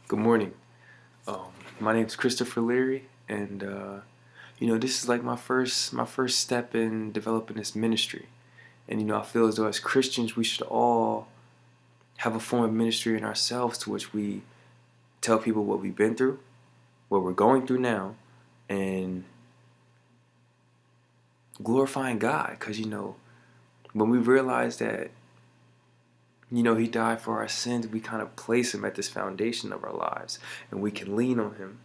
Good morning. Um, my name is Christopher Leary, and this is like my first step in developing this ministry. And I feel as though as Christians, we should all have a form of ministry in ourselves to which we tell people what we've been through, what we're going through now, and glorifying God. Because when we realize that He died for our sins, we kind of place Him at this foundation of our lives, and we can lean on Him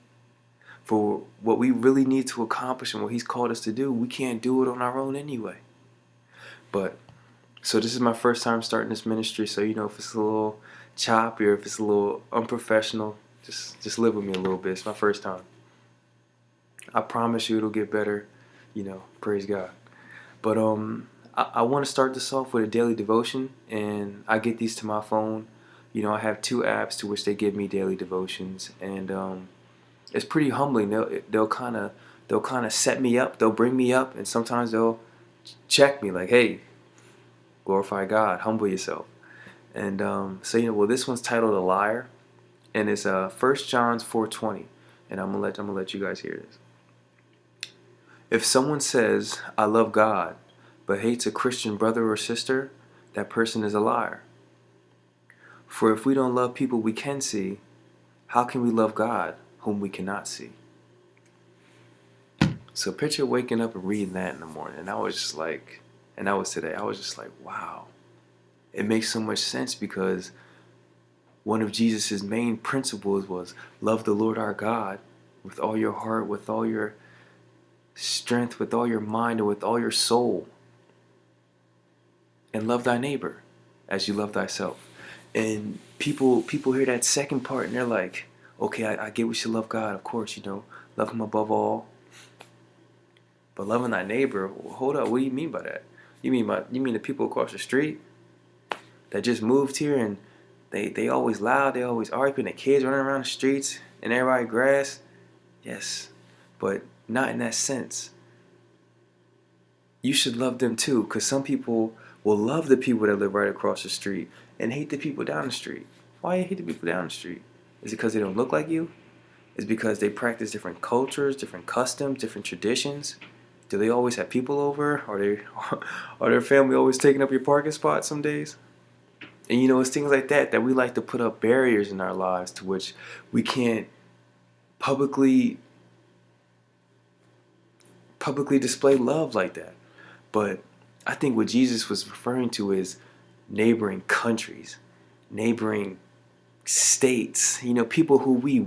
for what we really need to accomplish and what He's called us to do. We can't do it on our own anyway. But so this is my first time starting this ministry, so if it's a little choppy or if it's a little unprofessional, just live with me a little bit. It's my first time. I promise you it'll get better, praise God. But I want to start this off with a daily devotion, and I get these to my phone. I have two apps to which they give me daily devotions, and it's pretty humbling. They'll kind of set me up. They'll bring me up, and sometimes they'll check me like, "Hey, glorify God, humble yourself." And well, this one's titled "A Liar," and it's 1 John 4:20, and I'm gonna let you guys hear this. If someone says, "I love God," but hates a Christian brother or sister, that person is a liar. For if we don't love people we can see, how can we love God whom we cannot see? So picture waking up and reading that in the morning. And I was just like, and that was today. I was just like, wow. It makes so much sense because one of Jesus's main principles was love the Lord our God with all your heart, with all your strength, with all your mind, and with all your soul. And love thy neighbor as you love thyself. And people hear that second part and they're like, okay, I get we should love God, of course, love him above all. But loving thy neighbor, hold up, what do you mean by that? You mean the people across the street that just moved here and they always loud, they always arguing, the kids running around the streets and everybody grass? Yes, but not in that sense. You should love them too, because some people will love the people that live right across the street and hate the people down the street. Why you hate the people down the street? Is it because they don't look like you? Is it because they practice different cultures, different customs, different traditions? Do they always have people over? Are their family always taking up your parking spot some days? And it's things like that we like to put up barriers in our lives to which we can't publicly display love like that. But I think what Jesus was referring to is neighboring countries, neighboring states, people who we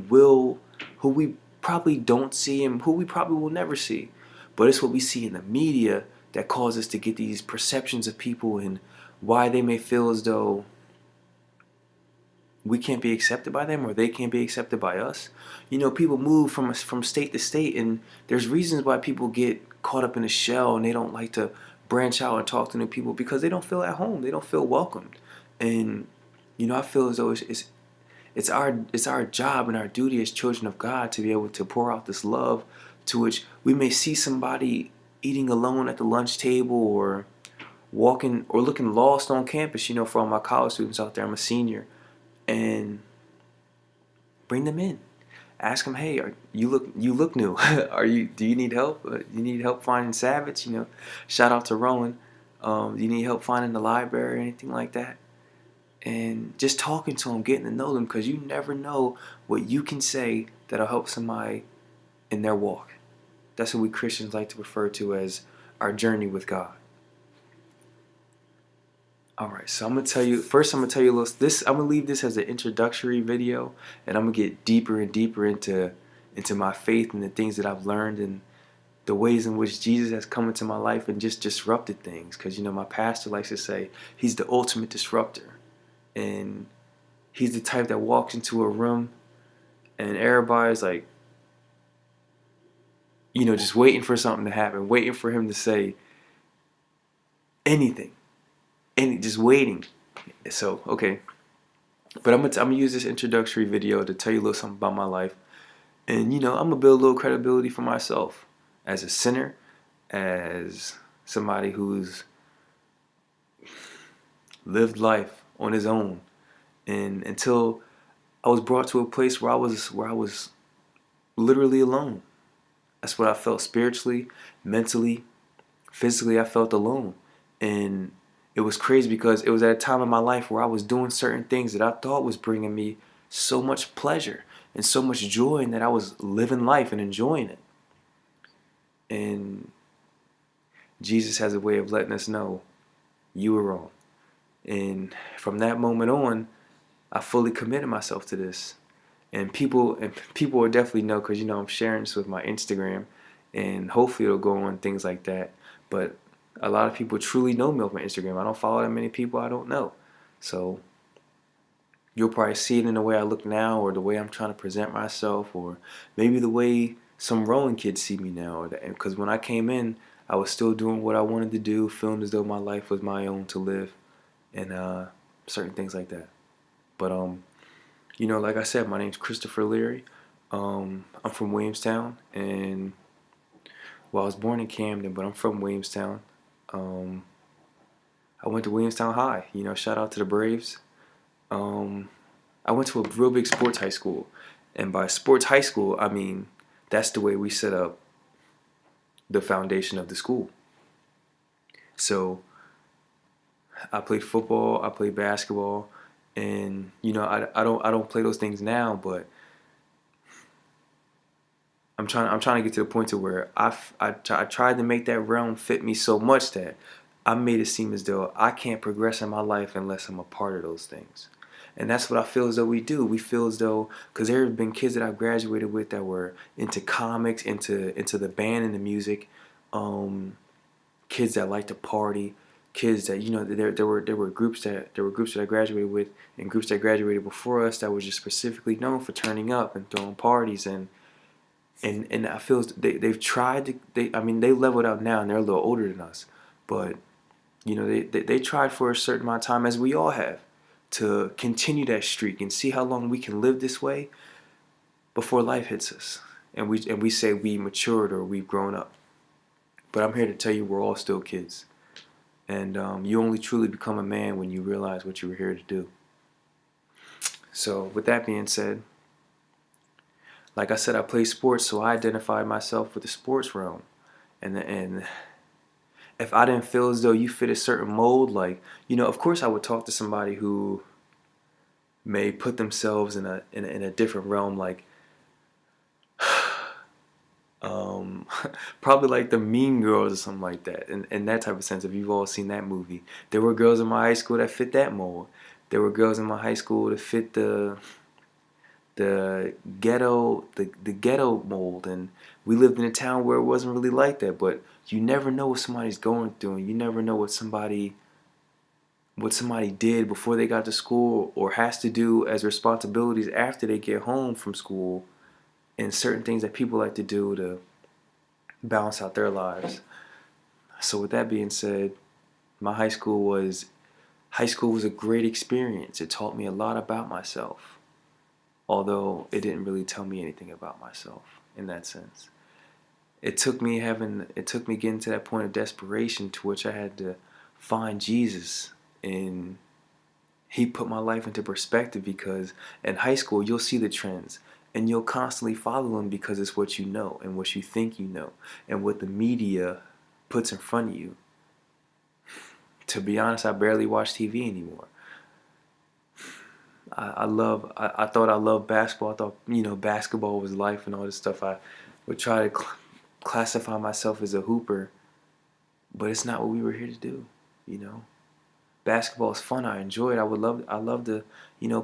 probably don't see and who we probably will never see. But it's what we see in the media that causes us to get these perceptions of people and why they may feel as though we can't be accepted by them or they can't be accepted by us. People move from state to state, and there's reasons why people get caught up in a shell and they don't like to branch out and talk to new people because they don't feel at home. They don't feel welcomed. And I feel as though it's our job and our duty as children of God to be able to pour out this love to which we may see somebody eating alone at the lunch table or walking or looking lost on campus. For all my college students out there, I'm a senior, and bring them in. Ask them, hey, you look new. Do you need help? You need help finding Savage? Shout out to Rowan. Do you need help finding the library or anything like that? And just talking to them, getting to know them, because you never know what you can say that'll help somebody in their walk. That's what we Christians like to refer to as our journey with God. All right, so I'm gonna tell you a little. I'm gonna leave this as an introductory video, and I'm gonna get deeper and deeper into my faith and the things that I've learned and the ways in which Jesus has come into my life and just disrupted things. Because my pastor likes to say he's the ultimate disruptor, and he's the type that walks into a room and everybody's like, just waiting for something to happen, waiting for him to say anything, and just waiting. So, okay. But I'm gonna use this introductory video to tell you a little something about my life. And, I'm going to build a little credibility for myself as a sinner, as somebody who's lived life on his own. And until I was brought to a place where I was literally alone. That's what I felt spiritually, mentally, physically. I felt alone. And it was crazy because it was at a time in my life where I was doing certain things that I thought was bringing me so much pleasure and so much joy, and that I was living life and enjoying it. And Jesus has a way of letting us know you were wrong. And from that moment on, I fully committed myself to this. And people will definitely know, because I'm sharing this with my Instagram, and hopefully it'll go on things like that. But a lot of people truly know me off my Instagram. I don't follow that many people I don't know. So you'll probably see it in the way I look now, or the way I'm trying to present myself, or maybe the way some rowing kids see me now. Because when I came in, I was still doing what I wanted to do, feeling as though my life was my own to live, and certain things like that. But like I said, my name's Christopher Leary. I'm from Williamstown, and well, I was born in Camden, but I'm from Williamstown. Um, I went to Williamstown High. Shout out to the Braves. Um, I went to a real big sports high school, and by sports high school, I mean that's the way we set up the foundation of the school. So I played football, I played basketball, and I don't play those things now, but I'm trying to get to the point to where I tried to make that realm fit me so much that I made it seem as though I can't progress in my life unless I'm a part of those things. And that's what I feel as though we do. We feel as though, because there have been kids that I've graduated with that were into comics, into the band and the music, kids that like to party, kids that there were groups that I graduated with, and groups that graduated before us that were just specifically known for turning up and throwing parties. And I feel they've tried to, they leveled out now and they're a little older than us, but they tried for a certain amount of time, as we all have, to continue that streak and see how long we can live this way before life hits us, and we say we matured or we've grown up. But I'm here to tell you we're all still kids, and you only truly become a man when you realize what you were here to do. So with that being said, like I said, I play sports, so I identified myself with the sports realm. And if I didn't feel as though you fit a certain mold, like, of course I would talk to somebody who may put themselves in a different realm, like probably like the Mean Girls or something like that. In that type of sense, if you've all seen that movie, there were girls in my high school that fit that mold. There were girls in my high school that fit the ghetto mold, and we lived in a town where it wasn't really like that. But you never know what somebody's going through, and you never know what somebody did before they got to school, or has to do as responsibilities after they get home from school, and certain things that people like to do to balance out their lives. So with that being said, my high school was a great experience. It taught me a lot about myself, although it didn't really tell me anything about myself in that sense. It took me getting to that point of desperation to which I had to find Jesus, and he put my life into perspective, because in high school you'll see the trends and you'll constantly follow them because it's what you know and what you think you know and what the media puts in front of you. To be honest, I barely watch TV anymore. I thought I loved basketball. I thought basketball was life and all this stuff. I would try to classify myself as a hooper, but it's not what we were here to do. Basketball is fun. I enjoy it. I love to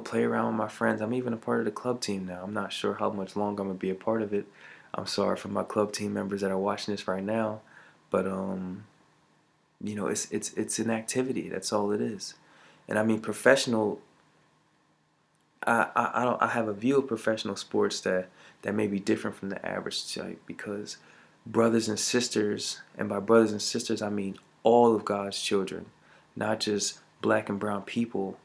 play around with my friends. I'm even a part of the club team now. I'm not sure how much longer I'm gonna be a part of it. I'm sorry for my club team members that are watching this right now, but it's an activity. That's all it is. And I mean, professional. I have a view of professional sports that may be different from the average type, because brothers and sisters, and by brothers and sisters I mean all of God's children, not just black and brown people,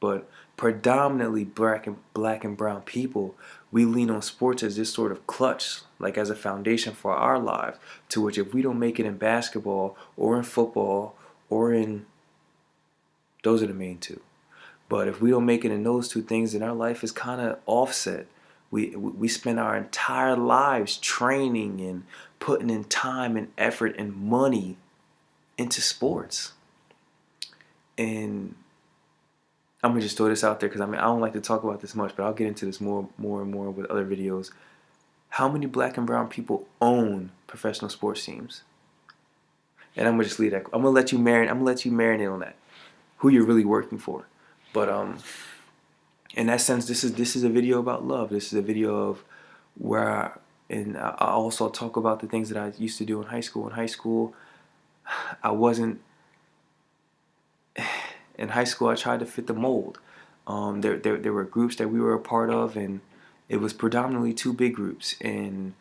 but predominantly black and brown people, we lean on sports as this sort of clutch, like as a foundation for our lives, to which if we don't make it in basketball or in football or in, those are the main two. But if we don't make it in those two things, then our life is kind of offset. We spend our entire lives training and putting in time and effort and money into sports. And I'm gonna just throw this out there because I mean I don't like to talk about this much, but I'll get into this more and more with other videos. How many black and brown people own professional sports teams? And I'm gonna just leave that. I'm gonna let you marinate. I'm gonna let you marinate on that. Who you're really working for. But in that sense, this is a video about love. This is a video of where and I also talk about the things that I used to do in high school. In high school, I wasn't. In high school, I tried to fit the mold. There were groups that we were a part of, and it was predominantly two big groups. And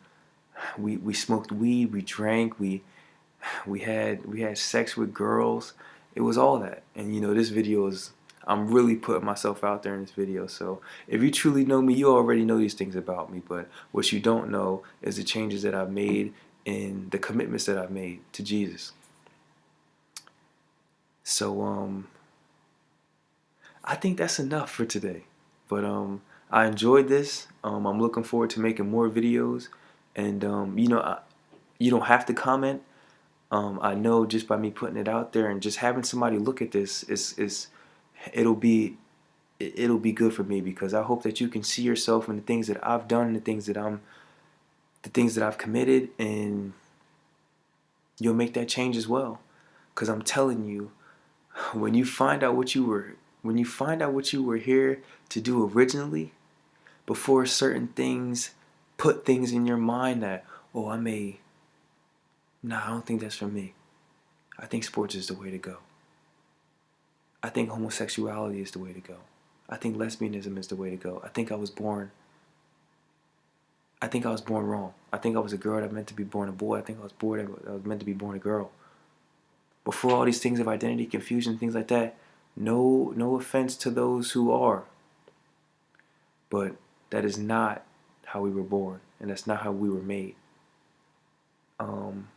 we smoked weed, we drank, we had sex with girls. It was all that. And you know, this video is, I'm really putting myself out there in this video. So if you truly know me, you already know these things about me. But what you don't know is the changes that I've made and the commitments that I've made to Jesus. So I think that's enough for today. But I enjoyed this. I'm looking forward to making more videos. And you know, you don't have to comment. I know just by me putting it out there and just having somebody look at this is it'll be good for me, because I hope that you can see yourself in the things that I've done, the things that I've committed, and you'll make that change as well. Because I'm telling you, when you find out what you were here to do originally, before certain things put things in your mind that, oh, I don't think that's for me. I think sports is the way to go. I think homosexuality is the way to go. I think lesbianism is the way to go. I think I was born wrong. I think I was a girl that meant to be born a boy. I think I was meant to be born a girl. Before all these things of identity confusion, things like that, no offense to those who are. But that is not how we were born, and that's not how we were made.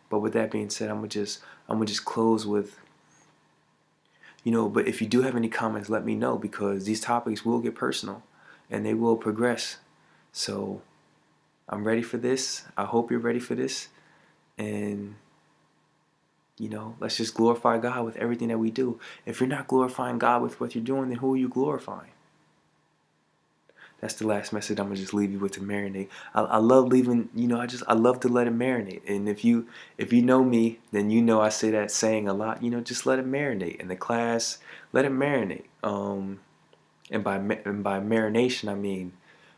But with that being said, I'm gonna just close with, you know, but if you do have any comments, let me know, because these topics will get personal and they will progress. So I'm ready for this. I hope you're ready for this. And you know, let's just glorify God with everything that we do. If you're not glorifying God with what you're doing, then who are you glorifying? That's the last message I'm gonna just leave you with to marinate. I love leaving, you know, I love to let it marinate. And if you know me, then you know I say that saying a lot. You know, just let it marinate. In the class, let it marinate. And by marination, I mean,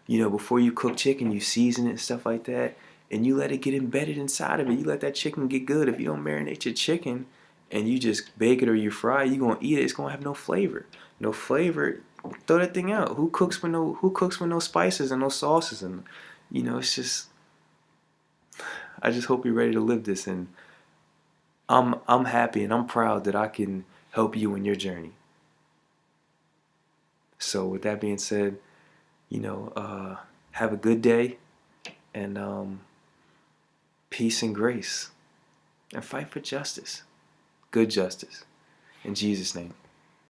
you know, before you cook chicken, you season it and stuff like that, and you let it get embedded inside of it. You let that chicken get good. If you don't marinate your chicken and you just bake it or you fry it, you're gonna eat it. It's gonna have no flavor. No flavor. Throw that thing out. Who cooks with no spices and no sauces? And you know, it's just, I just hope you're ready to live this, and I'm happy and I'm proud that I can help you in your journey. So with that being said, you know, have a good day, and peace and grace, and fight for justice, good justice, in Jesus' name.